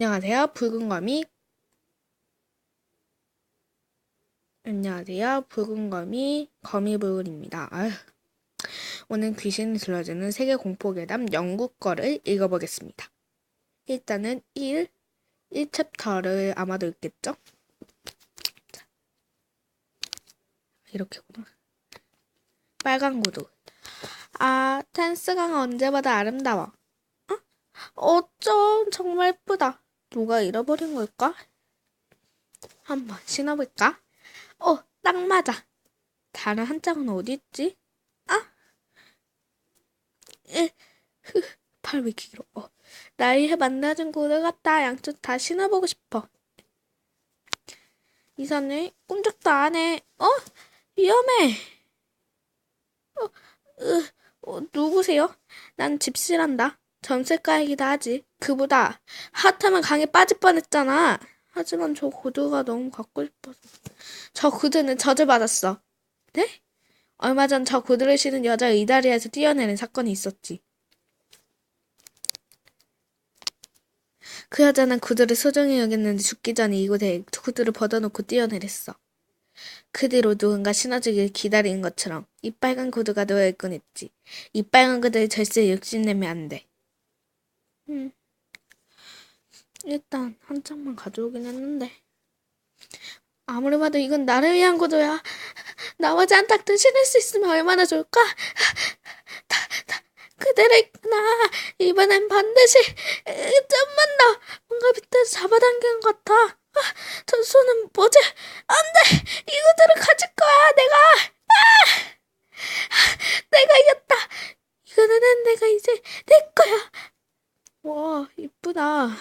안녕하세요. 붉은 거미 거미불입니다. 오늘 귀신이 들려주는 세계 공포괴담 영국 거를 읽어보겠습니다. 일단은 1챕터를 아마도 읽겠죠? 자, 이렇게구나. 빨간 구두. 텐스강은 언제보다 아름다워. 어쩜 정말 예쁘다. 누가 잃어버린 걸까? 한번 신어볼까? 딱 맞아. 다른 한 짝은 어디 있지? 팔 왜 이렇게 길어? 나이에 만나준 구두 같다. 양쪽 다 신어보고 싶어. 이사는 꿈쩍도 안 해. 위험해. 누구세요? 난 집시란다. 점술가이기도 하지. 그보다 하트면 강에 빠질 뻔했잖아. 하지만 저 구두가 너무 갖고 싶어서. 저 구두는 저주받았어. 네? 얼마 전 저 구두를 신은 여자가 이 다리에서 뛰어내린 사건이 있었지. 그 여자는 구두를 소중히 여겼는데 죽기 전에 이곳에 구두를 벗어놓고 뛰어내렸어. 그 뒤로 누군가 신어주길 기다리는 것처럼 이 빨간 구두가 놓여있곤 했지. 이 빨간 구두를 절대 욕심내면 안 돼. 일단 한 장만 가져오긴 했는데 아무리 봐도 이건 나를 위한 구두야. 나머지 한 짝도 신을 수 있으면 얼마나 좋을까? 그대로 있구나. 이번엔 반드시 좀만 더 뭔가 밑에서 잡아당기는 것 같아. 저 손은 뭐지? 안 돼! 이 구두를 가질 거야 내가. 내가 이겼다. 이거는 내가 이제 내 거야. 와 이쁘다.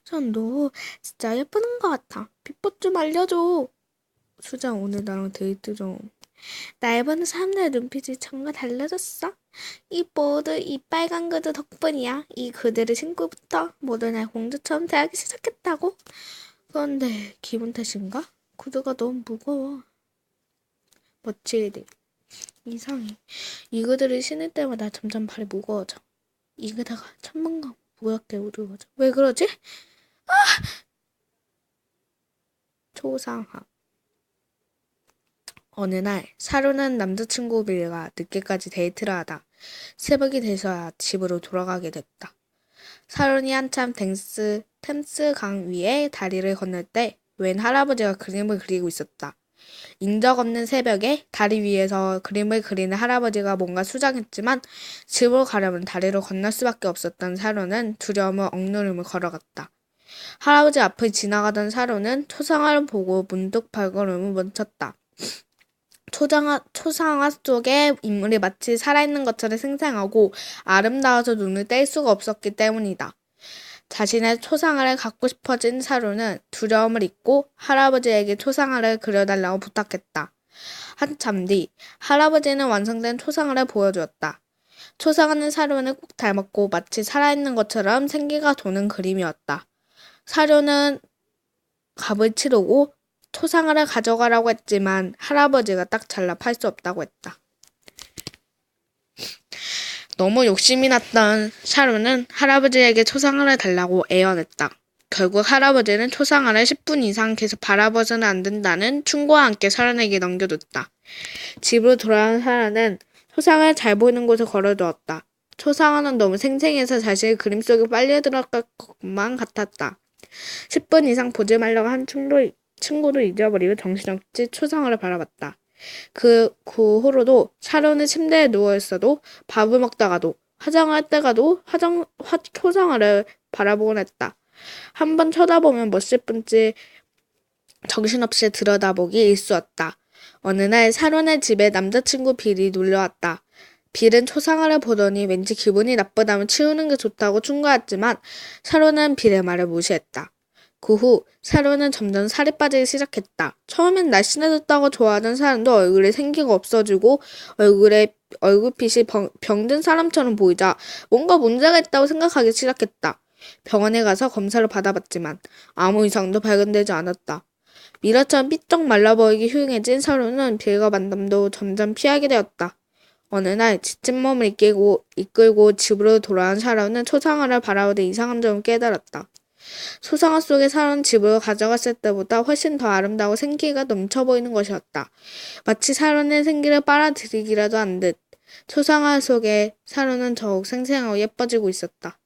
전 너 진짜 예쁘는 것 같아. 비법 좀 알려줘. 수장 오늘 나랑 데이트 좀. 날 보는 사람들의 눈빛이 정말 달라졌어. 모두 이 빨간 구두 덕분이야. 이 구두를 신고부터 모두 날 공주처럼 대하기 시작했다고. 그런데 기분 탓인가? 구두가 너무 무거워. 멋지게 이상해. 이 구두를 신을 때마다 점점 발이 무거워져. 이거다가 천만감 무겁게 우르워져. 왜 그러지? 초상화. 어느 날 사루는 남자친구 빌과 늦게까지 데이트를 하다 새벽이 돼서야 집으로 돌아가게 됐다. 사룬이 한참 템스 강 위에 다리를 건널 때 웬 할아버지가 그림을 그리고 있었다. 인적 없는 새벽에 다리 위에서 그림을 그리는 할아버지가 뭔가 수상했지만 집으로 가려면 다리를 건널 수밖에 없었던 사루는 두려움을 억누르며 걸어갔다. 할아버지 앞을 지나가던 사루는 초상화를 보고 문득 발걸음을 멈췄다. 초상화 속의 인물이 마치 살아있는 것처럼 생생하고 아름다워서 눈을 뗄 수가 없었기 때문이다. 자신의 초상화를 갖고 싶어진 사루는 두려움을 잊고 할아버지에게 초상화를 그려달라고 부탁했다. 한참 뒤 할아버지는 완성된 초상화를 보여주었다. 초상화는 사루는 꼭 닮았고 마치 살아있는 것처럼 생기가 도는 그림이었다. 사루는 값을 치르고 초상화를 가져가라고 했지만 할아버지가 딱 잘라 팔 수 없다고 했다. 너무 욕심이 났던 샤루는 할아버지에게 초상화를 달라고 애원했다. 결국 할아버지는 초상화를 10분 이상 계속 바라봐서는 안 된다는 충고와 함께 샤루에게 넘겨줬다. 집으로 돌아온 샤루는 초상화를 잘 보이는 곳에 걸어두었다. 초상화는 너무 생생해서 자신의 그림 속에 빨려 들어갈 것만 같았다. 10분 이상 보지 말라고 한 친구도 잊어버리고 정신없이 초상화를 바라봤다. 그 후로도 샤론은 침대에 누워있어도 밥을 먹다가도 화장을 할 때가도 초상화를 바라보곤 했다. 한 번 쳐다보면 몇십 분째 정신없이 들여다보기 일쑤였다. 어느 날 샤론의 집에 남자친구 빌이 놀러왔다. 빌은 초상화를 보더니 왠지 기분이 나쁘다면 치우는 게 좋다고 충고했지만 샤론은 빌의 말을 무시했다. 그 후 샤론은 점점 살이 빠지기 시작했다. 처음엔 날씬해졌다고 좋아하던 사람도 얼굴에 생기가 없어지고 얼굴빛이 병든 사람처럼 보이자 뭔가 문제가 있다고 생각하기 시작했다. 병원에 가서 검사를 받아봤지만 아무 이상도 발견되지 않았다. 미라처럼 삐쩍 말라 보이기 흉해진 샤론은 빌과 만남도 점점 피하게 되었다. 어느 날 지친 몸을 이끌고 집으로 돌아온 샤론은 초상화를 바라보되 이상한 점을 깨달았다. 초상화 속의 샤론 집으로 가져갔을 때보다 훨씬 더 아름다워 생기가 넘쳐 보이는 것이었다. 마치 샤론의 생기를 빨아들이기라도 한 듯. 초상화 속의 샤론은 더욱 생생하고 예뻐지고 있었다.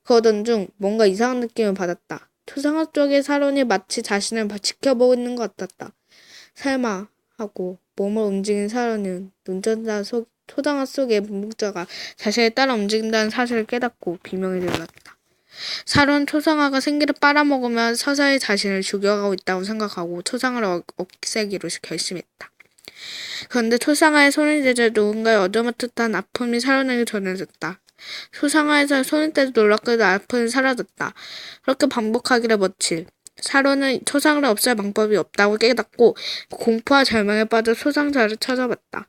그러던 중 뭔가 이상한 느낌을 받았다. 초상화 속의 샤론이 마치 자신을 지켜보고 있는 것 같았다. 설마 하고 몸을 움직인 샤론은 눈전자 초상화 속의 문복자가 자신을 따라 움직인다는 사실을 깨닫고 비명이 들렸다. 샤론 초상화가 생기를 빨아먹으면 서서히 자신을 죽여가고 있다고 생각하고 초상화를 없애기로 결심했다. 그런데 초상화에 손을 대자 누군가의 어둠듯한 아픔이 샤론에게 전해졌다. 초상화에서 손을 떼도 놀랍게도 아픔이 사라졌다. 그렇게 반복하기를 며칠. 샤론은 초상화를 없앨 방법이 없다고 깨닫고 공포와 절망에 빠져 초상자를 찾아봤다.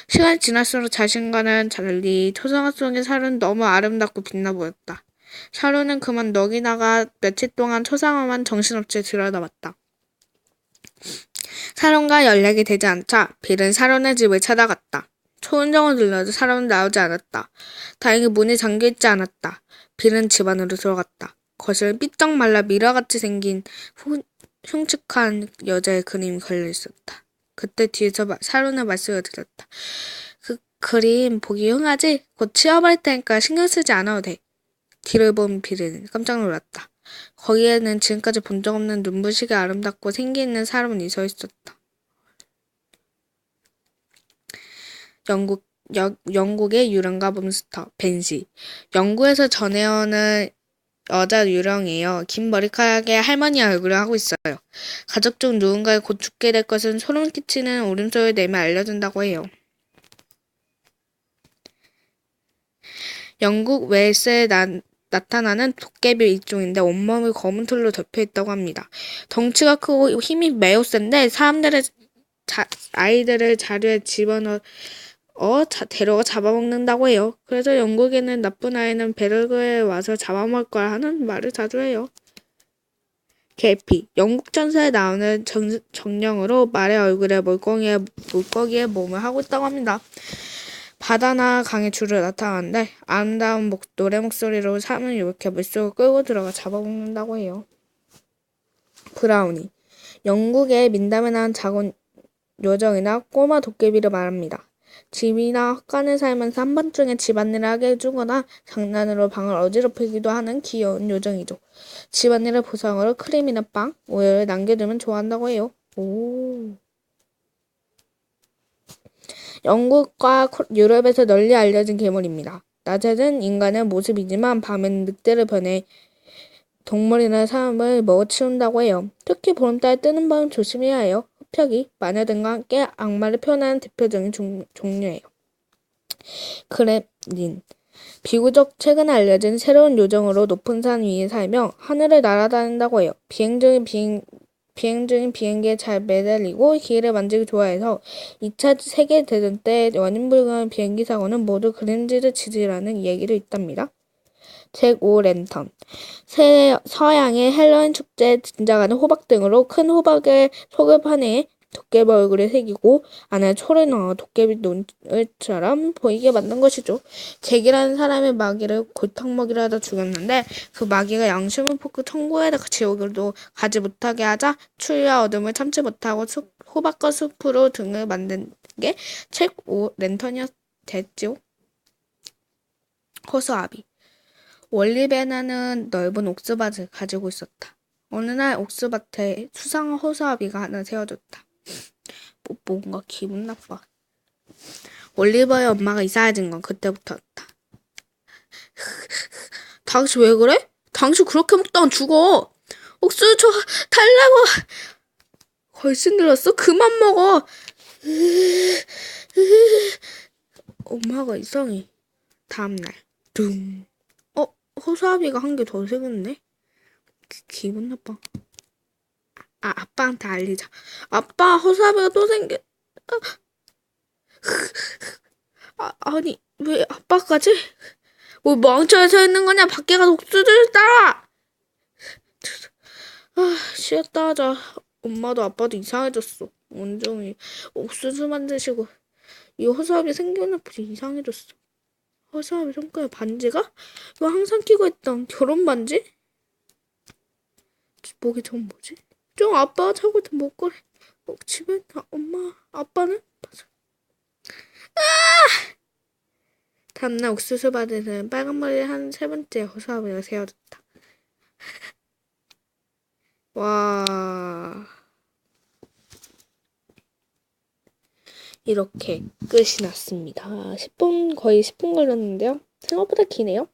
시간이 지날수록 자신과는 달리 초상화 속의 샤론은 너무 아름답고 빛나 보였다. 샤론은 그만 넋이 나가 며칠 동안 초상화만 정신없이 들여다봤다. 샤론과 연락이 되지 않자 빌은 샤론의 집을 찾아갔다. 초인종을 눌러도 샤론은 나오지 않았다. 다행히 문이 잠겨있지 않았다. 빌은 집 안으로 들어갔다. 거실은 삐쩍 말라 미라같이 생긴 흉측한 여자의 그림이 걸려있었다. 그때 뒤에서 샤론의 말씀을 들었다. 그 그림 보기 흉하지? 곧 치워버릴 테니까 신경 쓰지 않아도 돼. 뒤를 본 빌은 깜짝 놀랐다. 거기에는 지금까지 본 적 없는 눈부시게 아름답고 생기 있는 사람이 서 있었다. 영국의 유령가 몬스터 벤시. 영국에서 전해오는 여자 유령이에요. 긴 머리카락에 할머니 얼굴을 하고 있어요. 가족 중 누군가가 곧 죽게 될 것은 소름 끼치는 울음소리를 내며 알려준다고 해요. 영국 웨일스에 나타나는 도깨비 일종인데 온몸이 검은 털로 덮여있다고 합니다. 덩치가 크고 힘이 매우 센데 아이들을 자루에 집어넣어 데려가 잡아먹는다고 해요. 그래서 영국에는 나쁜 아이는 베르그에 와서 잡아먹을 거야 하는 말을 자주 해요. 계피. 영국 전사에 나오는 정령으로 말의 얼굴에 물고기의 몸을 하고 있다고 합니다. 바다나 강에 주로 나타나는데 아름다운 노래 목소리로 사람을 유혹해 물속으로 끌고 들어가 잡아먹는다고 해요. 브라우니. 영국의 민담에 나온 작은 요정이나 꼬마 도깨비를 말합니다. 집이나 헛간에 살면서 한밤중에 집안일을 하게 해주거나 장난으로 방을 어지럽히기도 하는 귀여운 요정이죠. 집안일을 보상으로 크림이나 빵, 우유를 남겨두면 좋아한다고 해요. 오. 영국과 유럽에서 널리 알려진 괴물입니다. 낮에는 인간의 모습이지만 밤에는 늑대를 변해 동물이나 사람을 먹어치운다고 해요. 특히 보름달 뜨는 밤 조심해야 해요. 흡혈귀, 마녀 등과 함께 악마를 표현하는 대표적인 종류예요. 그렘린. 비교적 최근에 알려진 새로운 요정으로 높은 산 위에 살며 하늘을 날아다닌다고 해요. 비행 중인 비행기에 잘 매달리고 기회를 만지기 좋아해서 2차 세계대전 때 원인 불가한 비행기 사고는 모두 그림지를 지지라는 얘기도 있답니다. 잭-오-랜턴. 서양의 헬로윈 축제에 등장하는 호박 등으로 큰 호박의 속을 파내 도깨비 얼굴에 새기고 안에 초를 넣어 도깨비 눈을처럼 보이게 만든 것이죠. 잭이라는 사람의 마귀를 골탕먹이려 하다 죽였는데 그 마귀가 양심을 포크 천국에다가 지옥으로 가지 못하게 하자 추위와 어둠을 참지 못하고 호박과 숲으로 등을 만든 게 잭-오-랜턴이었댔지요. 호수아비. 월리베나는 넓은 옥수밭을 가지고 있었다. 어느 날 옥수밭에 수상한 호수아비가 하나 세워졌다. 뭔가 기분 나빠. 올리버의 엄마가 이사해진 건 그때부터였다. 당신 왜 그래? 당신 그렇게 먹다간 죽어. 옥수수 달라고. 걸씬 들었어? 그만 먹어. 엄마가 이상해. 다음날 둥. 호수아비가 한 개 더 생겼네? 기분 나빠. 아빠한테 알리자. 아빠, 호수아비가 또 생겨. 아니, 왜 아빠까지? 뭐 멍청해 서 있는 거냐? 밖에 가서 옥수수를 따라! 쉬었다 하자. 엄마도 아빠도 이상해졌어. 온종일 옥수수만 드시고. 이 허수아비 생겨나보지 이상해졌어. 허수아비 손가락 반지가? 이거 항상 끼고 있던 결혼 반지? 목이 전 뭐지? 좀 아빠가 차고 있던 목걸이. 집에 엄마 아빠는? 다음날 옥수수 밭에는 빨간 머리를 한 세 번째 허수아비가 세워졌다. 와, 이렇게 끝이 났습니다. 10분, 거의 10분 걸렸는데요. 생각보다 기네요.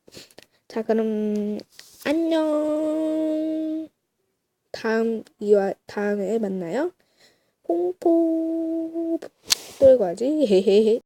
자, 그럼 안녕. 다음에 만나요. 뽕뽕 똘과지 헤헤헤.